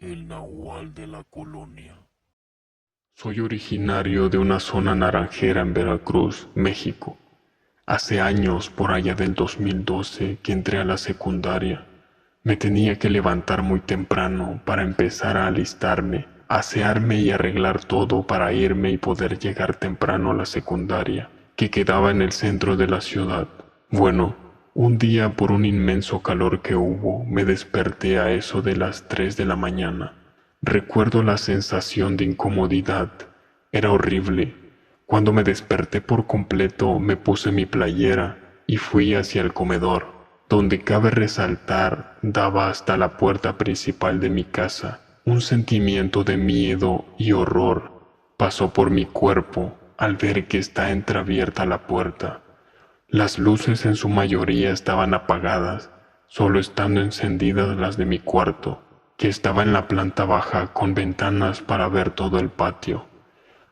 El nahual de la colonia. Soy originario de una zona naranjera en Veracruz, México. Hace años, por allá del 2012, que entré a la secundaria, me tenía que levantar muy temprano para empezar a alistarme, asearme y arreglar todo para irme y poder llegar temprano a la secundaria, que quedaba en el centro de la ciudad. Bueno, un día por un inmenso calor que hubo, me desperté a eso de las 3 de la mañana. Recuerdo la sensación de incomodidad. Era horrible. Cuando me desperté por completo, me puse mi playera y fui hacia el comedor, donde cabe resaltar daba hasta la puerta principal de mi casa. Un sentimiento de miedo y horror pasó por mi cuerpo al ver que está entreabierta la puerta. Las luces en su mayoría estaban apagadas, solo estando encendidas las de mi cuarto, que estaba en la planta baja con ventanas para ver todo el patio.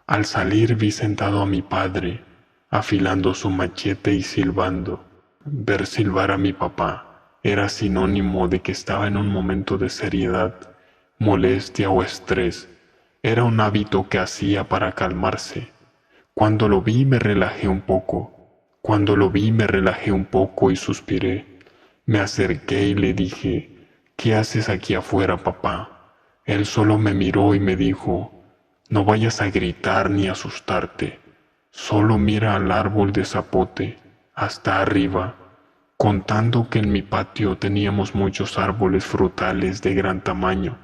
Al salir vi sentado a mi padre, afilando su machete y silbando. Ver silbar a mi papá era sinónimo de que estaba en un momento de seriedad, molestia o estrés. Era un hábito que hacía para calmarse. Cuando lo vi me relajé un poco. Cuando lo vi me relajé un poco y suspiré. Me acerqué y le dije, ¿qué haces aquí afuera, papá? Él solo me miró y me dijo, no vayas a gritar ni a asustarte. Solo mira al árbol de zapote, hasta arriba, contando que en mi patio teníamos muchos árboles frutales de gran tamaño,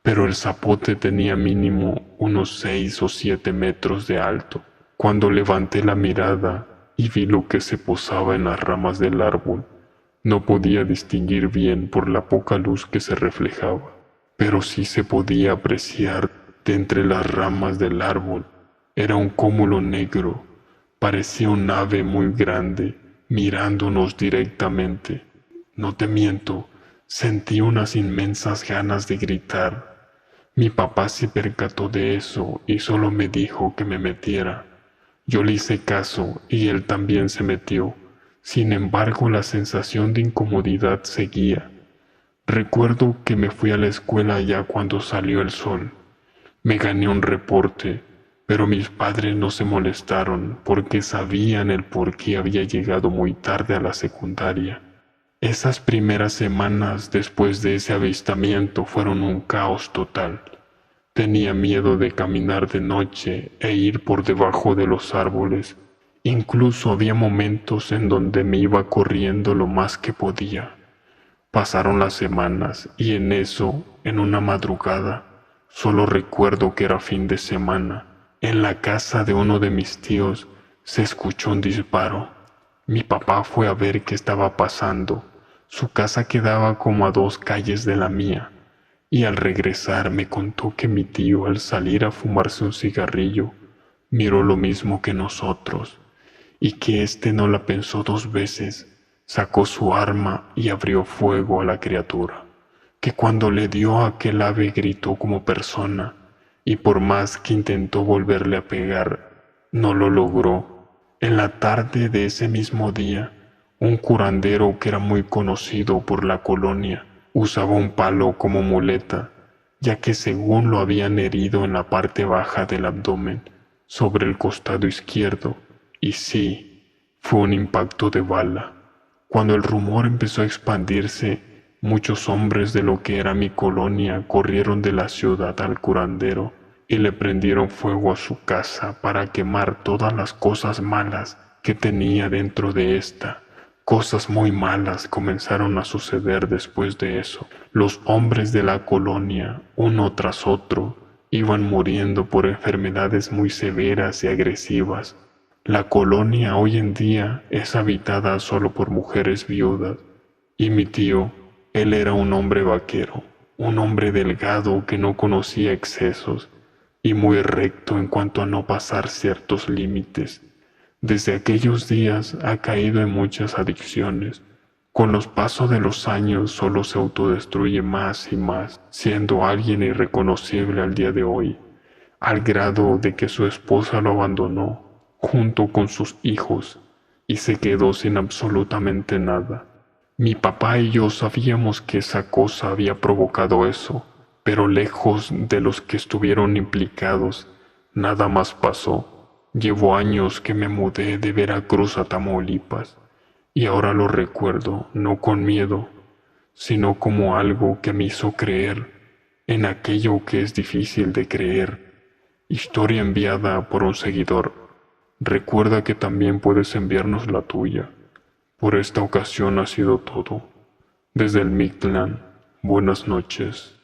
pero el zapote tenía mínimo unos 6 o 7 metros de alto. Cuando levanté la mirada y vi lo que se posaba en las ramas del árbol, no podía distinguir bien por la poca luz que se reflejaba, pero sí se podía apreciar de entre las ramas del árbol. Era un cúmulo negro, parecía un ave muy grande, mirándonos directamente. No te miento, sentí unas inmensas ganas de gritar. Mi papá se percató de eso y solo me dijo que me metiera. Yo le hice caso y él también se metió. Sin embargo, la sensación de incomodidad seguía. Recuerdo que me fui a la escuela ya cuando salió el sol. Me gané un reporte, pero mis padres no se molestaron porque sabían el por qué había llegado muy tarde a la secundaria. Esas primeras semanas después de ese avistamiento fueron un caos total. Tenía miedo de caminar de noche e ir por debajo de los árboles. Incluso había momentos en donde me iba corriendo lo más que podía. Pasaron las semanas y en eso, en una madrugada, solo recuerdo que era fin de semana. En la casa de uno de mis tíos se escuchó un disparo. Mi papá fue a ver qué estaba pasando. Su casa quedaba como a 2 calles de la mía, y al regresar me contó que mi tío, al salir a fumarse un cigarrillo, miró lo mismo que nosotros, y que éste no la pensó 2 veces, sacó su arma y abrió fuego a la criatura, que cuando le dio a aquel ave gritó como persona, y por más que intentó volverle a pegar, no lo logró. En la tarde de ese mismo día, un curandero que era muy conocido por la colonia usaba un palo como muleta, ya que según lo habían herido en la parte baja del abdomen, sobre el costado izquierdo, y sí, fue un impacto de bala. Cuando el rumor empezó a expandirse, muchos hombres de lo que era mi colonia corrieron de la ciudad al curandero y le prendieron fuego a su casa para quemar todas las cosas malas que tenía dentro de esta. Cosas muy malas comenzaron a suceder después de eso. Los hombres de la colonia, uno tras otro, iban muriendo por enfermedades muy severas y agresivas. La colonia hoy en día es habitada solo por mujeres viudas, y mi tío, él era un hombre vaquero, un hombre delgado que no conocía excesos y muy recto en cuanto a no pasar ciertos límites. Desde aquellos días ha caído en muchas adicciones. Con los pasos de los años solo se autodestruye más y más, siendo alguien irreconocible al día de hoy, al grado de que su esposa lo abandonó junto con sus hijos y se quedó sin absolutamente nada. Mi papá y yo sabíamos que esa cosa había provocado eso, pero lejos de los que estuvieron implicados, nada más pasó. Llevo años que me mudé de Veracruz a Tamaulipas, y ahora lo recuerdo no con miedo, sino como algo que me hizo creer en aquello que es difícil de creer. Historia enviada por un seguidor. Recuerda que también puedes enviarnos la tuya. Por esta ocasión ha sido todo. Desde el Mictlán, buenas noches.